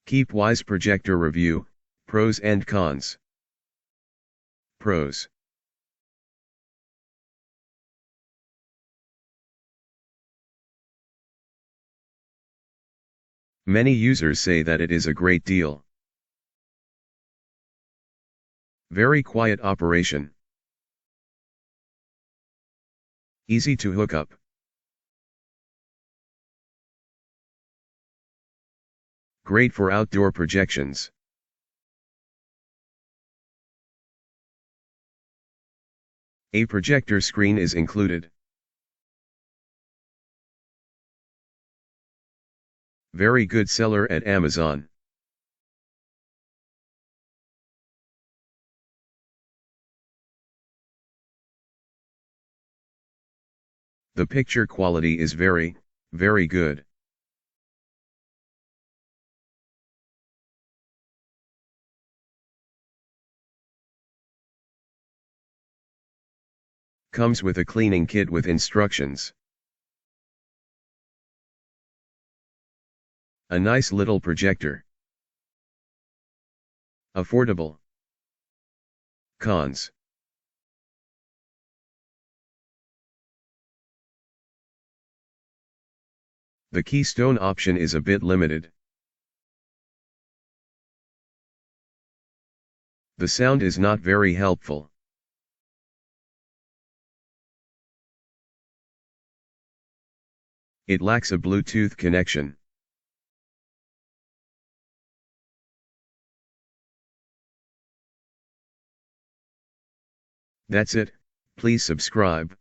KeepWise Projector Review, Pros and Cons. Pros. Many users say that it is a great deal. Very quiet operation. Easy to hook up. Great for outdoor projections. A projector screen is included. Very good seller at Amazon. The picture quality is very, very good. Comes with a cleaning kit with instructions. A nice little projector. Affordable. Cons. The keystone option is a bit limited. The sound is not very helpful. It lacks a Bluetooth connection. That's it. Please subscribe.